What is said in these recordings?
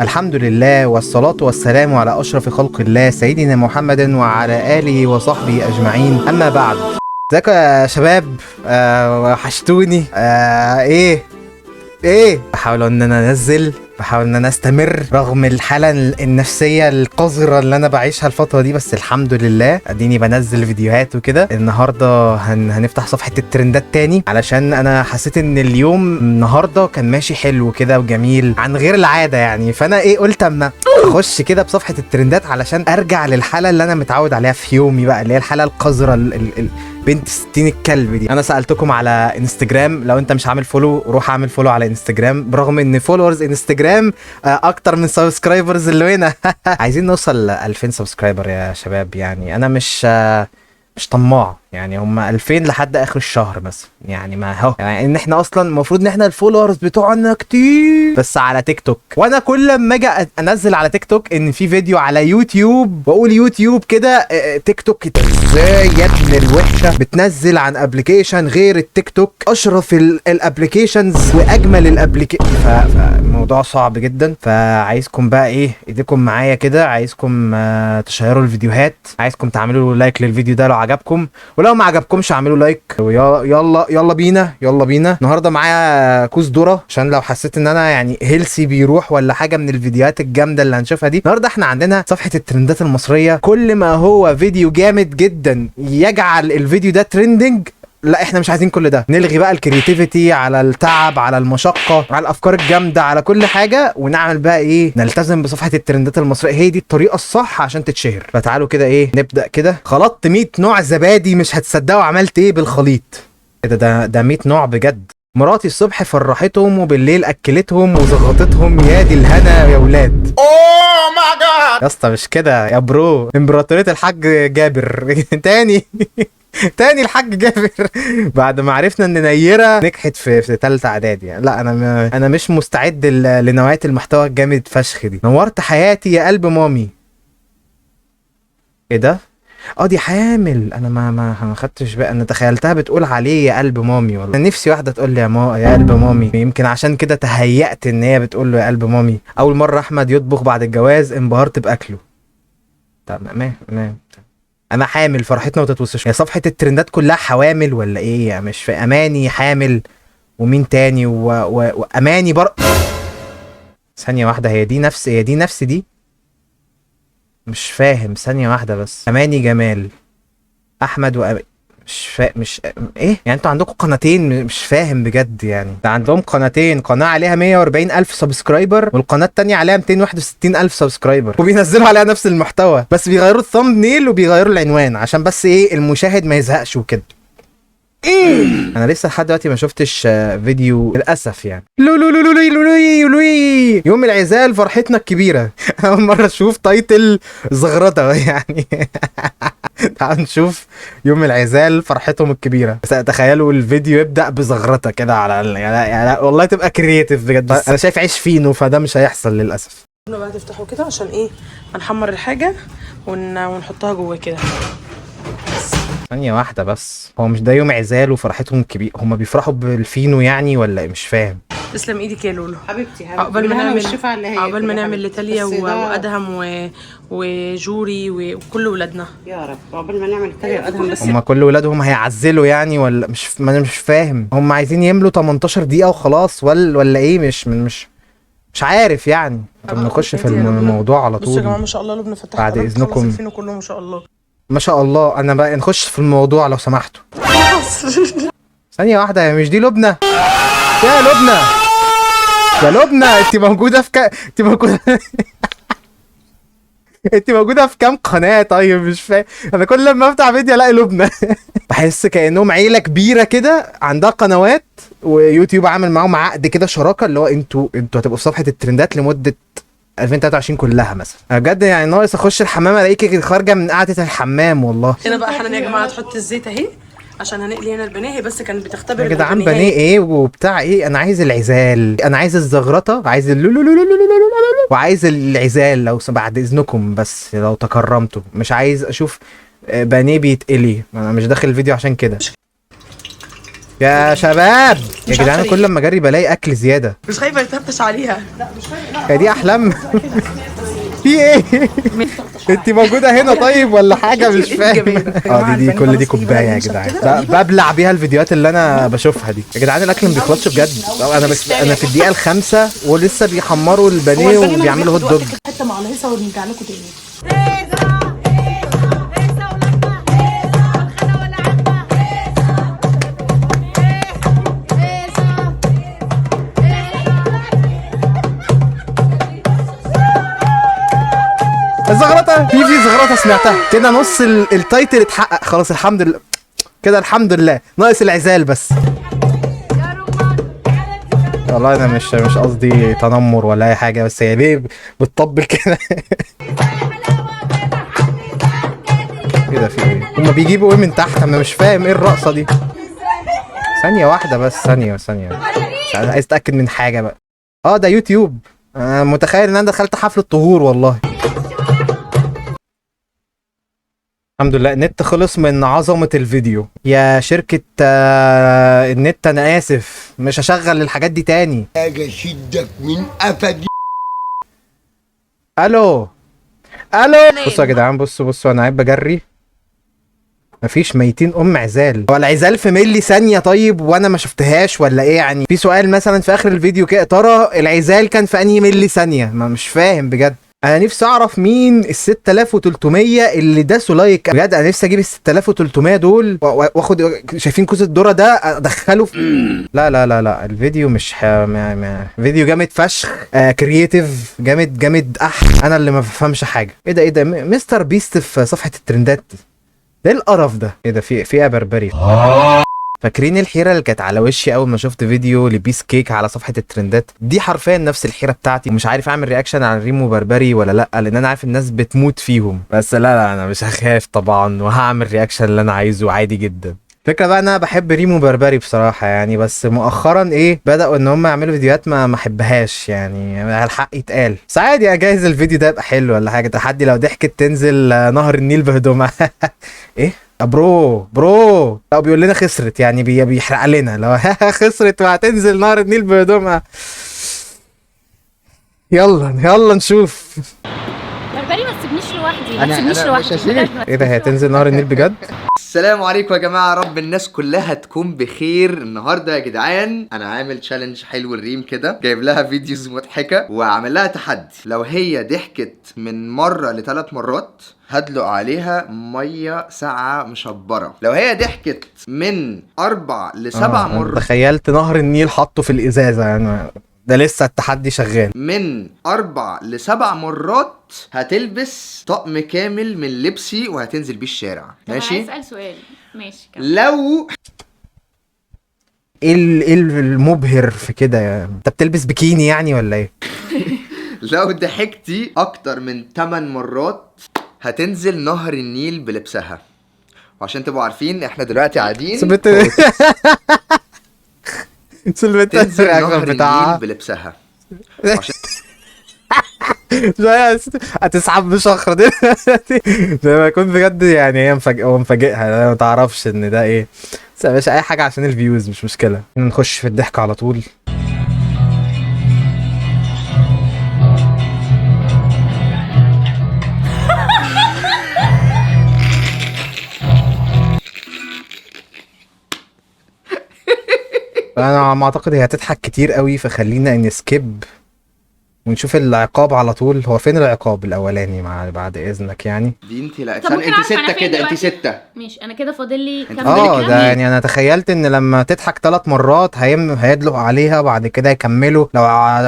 الحمد لله والصلاة والسلام على أشرف خلق الله سيدنا محمد وعلى آله وصحبه أجمعين، أما بعد. ازيكم يا شباب؟ وحشتوني. ايه بحاول ان انا انزل، بحاول ان انا استمر رغم الحالة النفسية القذرة اللي انا بعيشها الفترة دي، بس الحمد لله اديني بنزل فيديوهات وكده. النهاردة هنفتح صفحة الترندات تاني، علشان انا حسيت ان اليوم النهاردة كان ماشي حلو كده وجميل عن غير العادة يعني. فانا قلت اما اخش كده بصفحة الترندات علشان ارجع للحالة اللي انا متعود عليها في يومي بقى، اللي هي الحالة القذرة بنت 60 الكلب دي. انا سالتكم على انستجرام، لو انت مش عامل فولو روح اعمل فولو على انستجرام، برغم ان فولورز انستجرام اكتر من سبسكرايبرز اللي هنا. عايزين نوصل ل 2000 سبسكرايبر يا شباب. يعني انا مش طماع، يعني هم 2000 لحد اخر الشهر مثلا، يعني ما هو يعني ان احنا اصلا المفروض ان احنا الفولورز بتوعنا كتير بس على تيك توك. وانا كل لما اجي انزل على تيك توك ان في فيديو على يوتيوب بقول يوتيوب كده، تيك توك ازاي يا ابن الوحشه بتنزل عن ابلكيشن غير التيك توك، اشرف الابلكيشنز واجمل الابلكيشن. فالموضوع صعب جدا. فعايزكم بقى ايديكم معايا كده، عايزكم تشيروا الفيديوهات، عايزكم تعملوا لايك للفيديو ده لو عجبكم، ولو ما عجبكمش اعملوا لايك. يلا بينا النهارده معايا كوز ذره، عشان لو حسيت ان انا يعني هيلسي بيروح ولا حاجه من الفيديوهات الجامده اللي هنشوفها دي. النهارده احنا عندنا صفحه الترندات المصريه، كل ما هو فيديو جامد جدا يجعل الفيديو ده ترندنج، لا احنا مش عايزين كل ده. نلغي بقى الكرياتيفيتي على التعب على المشقه على الافكار الجامده على كل حاجه، ونعمل بقى نلتزم بصفحه الترندات المصريه. هي دي الطريقه الصح عشان تتشهر. فتعالوا كده نبدا كده. خلطت 100 نوع زبادي، مش هتصدقوا عملت ايه بالخليط. ده 100 نوع بجد. مراتي الصبح فرحتهم وبالليل اكلتهم وزغطتهم، يا دي الهنا يا ولاد. اوه ماي جاد يا اسطى، مش كده يا برو. امبراطوريه الحاج جابر تاني الحاج جابر بعد ما عرفنا ان نيره نجحت في ثالثه اعدادي يعني. لا انا مش مستعد لنوعيه المحتوى الجامد فشخ دي. نورت حياتي يا قلب مامي. ايه ده؟ دي حامل. انا ما خدتش بقى، انا تخيلتها بتقول عليه يا قلب مامي. والله انا نفسي واحده تقول لي يا قلب مامي، يمكن عشان كده تهيأت ان هي بتقول له يا قلب مامي. اول مره احمد يطبخ بعد الجواز انبهرت باكله. طب ما انا حامل، فرحتنا ما تتوصفش. هي صفحه الترندات كلها حوامل ولا ايه يعني؟ مش في اماني حامل ومين تاني واماني ثانيه واحده، هي دي نفس دي؟ مش فاهم، ثانيه واحده بس. اماني جمال احمد مش ايه يعني؟ انتوا عندكم قناتين؟ مش فاهم بجد يعني. ده عندهم قناتين، قناه عليها 140 الف سبسكرايبر والقناه التانية عليها 261 الف سبسكرايبر، وبينزلوا عليها نفس المحتوى بس بيغيروا الثامب وبيغيروا العنوان عشان بس المشاهد ما يزهقش وكده. انا لسه لحد دلوقتي ما شفتش فيديو للاسف يعني. لولوي يوم العزال فرحتنا الكبيره. اول مره اشوف تايتل زغرطه يعني. تعالوا نشوف يوم العزال فرحتهم الكبيره. بس تخيلوا الفيديو يبدا بزغرطه كده على يعني والله تبقى كرييتيف بجد. انا شايف عيش فينو، فده مش هيحصل للاسف. بقى تفتحوا كده عشان هنحمر الحاجه ونحطها جوه كده. ثانية واحدة بس، هو مش ده يوم عزال وفرحتهم كبير؟ هما بيفرحوا بالفينو يعني ولا ايه؟ مش فاهم. تسلم ايدك يا لولو حبيبتي. عقبال ما نعمل لتاليا وادهم وجوري وكل ولادنا يا رب. عقبال ما نعمل لتاليا وادهم. بس هما كل ولادهم هيعزلوا يعني ولا مش؟ ما انا مش فاهم. هما عايزين يملوا 18 دقيقة وخلاص ولا ايه؟ مش عارف يعني. طب نخش في الموضوع على طول. بصوا يا جماعه ما شاء الله لبنى فتحت بعد اذنكم. الفينو كله ما شاء الله. ما شاء الله. انا بقى نخش في الموضوع لو سمحتوا. ثانية واحدة، يا مش دي لبنى؟ يا لبنى انت موجودة في انت موجودة في كام قناة؟ طيب مش فاهم. انا كل لما افتح فيديو الاقي لبنى. بحس كأنهم عيلة كبيرة كده عندها قنوات، ويوتيوب عامل معاهم عقد كده شراكة، اللي هو انتوا هتبقوا في صفحة الترندات لمدة 2023 كلها مثلا. بجد يعني ناقص اخش الحمام الاقيكي خارجه من قعده الحمام والله. هنا بقى حنان يا جماعه تحط الزيت اهي عشان هنقلي هنا البانيه. هي بس كانت بتختبر يا جدعان بانيه ايه وبتاع ايه؟ انا عايز العزال، انا عايز الزغرطه، عايز وعايز العزال لو بعد اذنكم، بس لو تكرمتوا. مش عايز اشوف بانيه بيتقلي. انا مش داخل الفيديو عشان كده. يا شباب يا جدعان، كل لما اجري بلاقي اكل زياده. مش خايفه يتفتش عليها. لا مش خايفه. هي دي احلام. في ايه؟ انت موجوده هنا طيب ولا حاجه؟ مش فاهم. دي كل دي كوبايه يا جدعان، ببلع بيها الفيديوهات اللي انا بشوفها دي. يا جدعان الاكل ما بيخلصش بجد. انا في الدقيقه الخامسه ولسه بيحمروا البانيه وبيعملوا هوت دوج. حته مع الهيصه ونرجع لكم تاني. الزغرطه في زغرطه سمعتها كده، نص التايتل اتحقق خلاص الحمد لله كده، الحمد لله ناقص العزال بس. والله انا مش قصدي تنمر ولا اي حاجه، بس هي ليه بتطبل كده؟ ايه ده؟ في ايه؟ هما بيجيبوا ايه من تحت؟ انا مش فاهم ايه الرقصه دي. ثانيه واحده بس، ثانيه مش عايز اتاكد من حاجه بقى. ده يوتيوب. انا متخيل ان انا دخلت حفله طهور والله. الحمد لله النت خلص من عظمة الفيديو. يا شركة النت انا اسف، مش هشغل الحاجات دي تاني. حاجة شدك من قفا. الو بصوا يا جدعان، بصوا انا قاعد بجري، مفيش ميتين عزال. هو العزال في ملي ثانية طيب وانا ما شفتهاش ولا ايه يعني؟ في سؤال مثلا في اخر الفيديو كده، ترى العزال كان في انهي ملي ثانية؟ ما مش فاهم بجد. انا نفسي اعرف مين ال 6300 اللي داسوا لايك بجد. انا نفسي اجيب ال 6300 دول واخد، شايفين كوز الذره ده ادخله في لا الفيديو مش فيديو جامد فشخ، كرييتيف جامد انا اللي ما بفهمش حاجه. ايه ده مستر بيست في صفحه الترندات؟ ده القرف ده. ايه ده؟ في يا بربري. فاكرين الحيره اللي كانت على وشي اول ما شفت فيديو لبيس كيك على صفحه الترندات؟ دي حرفيا نفس الحيره بتاعتي. مش عارف اعمل رياكشن على ريمو بربري ولا لا، لان انا عارف الناس بتموت فيهم. بس لا انا مش هخاف طبعا، وهعمل رياكشن اللي انا عايزه عادي جدا. الفكره بقى انا بحب ريمو بربري بصراحه يعني، بس مؤخرا بداوا ان هم يعملوا فيديوهات ما احبهاش يعني، الحق يتقال. بس عادي اجهز الفيديو ده يبقى حلو ولا حاجه. تحدي لو ضحكت تنزل نهر النيل بهدومها. ايه برو لو بيقول لنا خسرت يعني بيحرق لنا لو خسرت وهتنزل نهر النيل بهدومها. يلا نشوف. بربري ما تسيبنيش لوحدي، ما تسيبنيش لوحدي. ايه ده؟ هي هتنزل نهر النيل بجد؟ السلام عليكم يا جماعه، رب الناس كلها تكون بخير. النهارده يا جدعان انا عامل تشالنج حلو الريم كده، جايب لها فيديوز مضحكه وعامل لها تحدي. لو هي ضحكت من مره ل3 مرات هدلق عليها ميه ساقعه مشبره. لو هي ضحكت من 4 ل7 مرات، تخيلت نهر النيل حطه في الازازه يعني. ده لسه التحدي شغال. من 4 ل7 مرات هتلبس طقم كامل من لبسي وهتنزل بيه الشارع. ماشي؟ انا عايز اسال سؤال. ماشي كمل. لو ايه المبهر في كده يعني؟ انت بتلبس بكيني يعني ولا ايه؟ لو ضحكتي اكتر من 8 مرات هتنزل نهر النيل بلبسها. وعشان تبقوا عارفين احنا دلوقتي قاعدين تنزل نهر النيل بلبسها. هتسحب بشخر دلوقتي زي ما يكون بجد يعني. هي مفاجئها، ما تعرفش ان ده ايه. بس يا باشا اي حاجه عشان الفيوز مش مشكله. نخش في الضحك على طول. انا ما اعتقد هي هتضحك كتير قوي، فخلينا نسكيب ونشوف العقاب على طول. هو فين العقاب الاولاني بعد اذنك يعني؟ دي انت لا طب ممكن انت أعرف 6 أنا فين كده، انت دلوقتي؟ 6. ماشي انا كده فاضل لي كام ده يعني انا تخيلت ان لما تضحك 3 مرات هيدلق عليها، بعد كده يكملوا. لو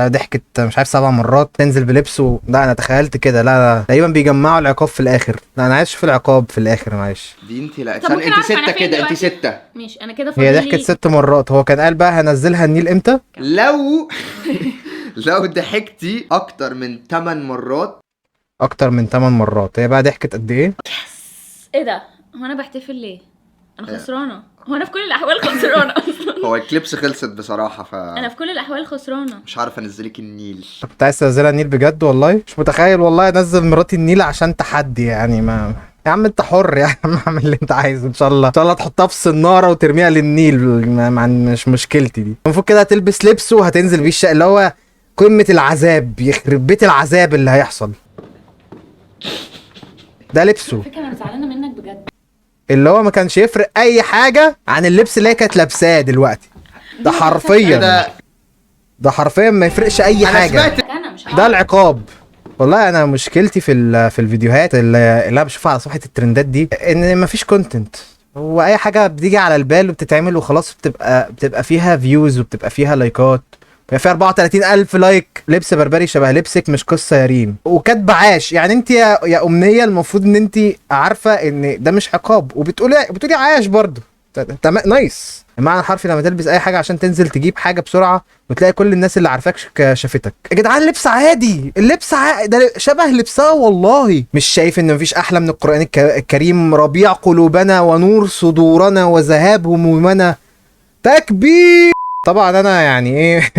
ضحكت مش عارف 7 مرات تنزل بلبسه. لا انا تخيلت كده. لا تقريبا بيجمعوا العقاب في الاخر. لا انا عايز اشوف العقاب في الاخر معلش. دي انت لا طب ممكن انت أعرف أنا 6 فين كده، انت دلوقتي؟ 6. ماشي انا كده فاضل هي لي ضحكت 6 مرات. هو كان قال بقى هنزلها النيل امتى؟ لو ضحكتي اكتر من 8 مرات. اكتر من 8 مرات. هي بقى ضحكت قد ايه؟ ايه ده؟ هو انا بحتفل ليه؟ انا خسرانه. هو انا في كل الاحوال خسرانه اصلا. هو الكليبس خلصت بصراحه، انا في كل الاحوال خسرانه. مش عارف انزلك النيل. كنت عايز تنزلها النيل بجد والله. مش متخيل والله انزل مراتي النيل عشان تحدي يعني. ما يا عم انت حر يا عم، اعمل اللي انت عايزه ان شاء الله، ان شاء الله تحطها في الصناره وترميها للنيل، مش مشكلتي دي. المفروض كده هتلبس لبس وهتنزل بيه اللي هو قمه العذاب، يخرب بيت العذاب اللي هيحصل. ده لبسه فكرة انا زعلانه منك بجد. اللي هو ما كانش يفرق اي حاجه عن اللبس اللي هي كانت لابساه دلوقتي. ده حرفيا، ده حرفيا ما يفرقش اي حاجه. انا مش ده العقاب. والله انا مشكلتي في الفيديوهات اللي انا بشوفها على صفحه الترندات دي ان مفيش كونتنت، هو اي حاجه بتيجي على البال وبتتعمل وخلاص، بتبقى فيها فيوز وبتبقى فيها لايكات، بيبقى فيها 34,000 لايك. لبس بربري شبه لبسك مش قصه يا ريم، وكاتبه عاش. يعني انت يا امنيه المفروض ان انت عارفه ان ده مش عقاب وبتقولي عاش برضه. تمام نايس. المعنى الحرفي لما تلبس اي حاجه عشان تنزل تجيب حاجه بسرعه وتلاقي كل الناس اللي عارفاك شافتك. يا جدعان اللبس عادي، اللبس ده شبه لبسها والله. مش شايف ان مفيش احلى من القران الكريم؟ ربيع قلوبنا ونور صدورنا وذهاب همومنا. تكبير. طبعا انا يعني ايه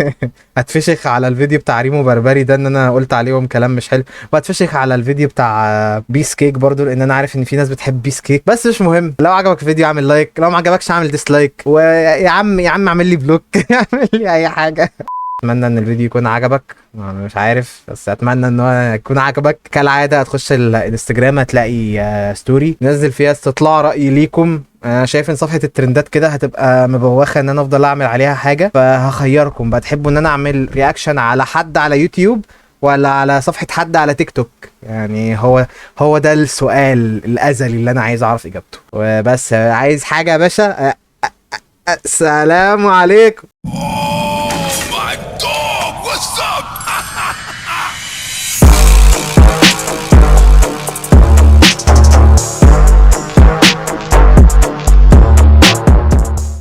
هتفشخ على الفيديو بتاع ريمو بربري ده ان انا قلت عليهم كلام مش حلو، وهتفشخ على الفيديو بتاع بيس كيك برضو لان انا عارف ان في ناس بتحب بيس كيك، بس مش مهم. لو عجبك الفيديو اعمل لايك، لو ما عجبكش اعمل ديسلايك، ويا عم اعمل لي بلوك اعمل لي اي حاجه. اتمنى ان الفيديو يكون عجبك، انا مش عارف بس اتمنى ان هو يكون عجبك. كالعاده هتخش الانستجرام هتلاقي ستوري نزل فيها استطلاع راي ليكم. انا شايف ان صفحه الترندات كده هتبقى مبوخه ان انا افضل اعمل عليها حاجه، فهخيركم بقى تحبوا ان انا اعمل رياكشن على حد على يوتيوب ولا على صفحه حد على تيك توك. يعني هو ده السؤال الازلي اللي انا عايز اعرف اجابته. وبس عايز حاجه يا باشا؟ السلام عليكم.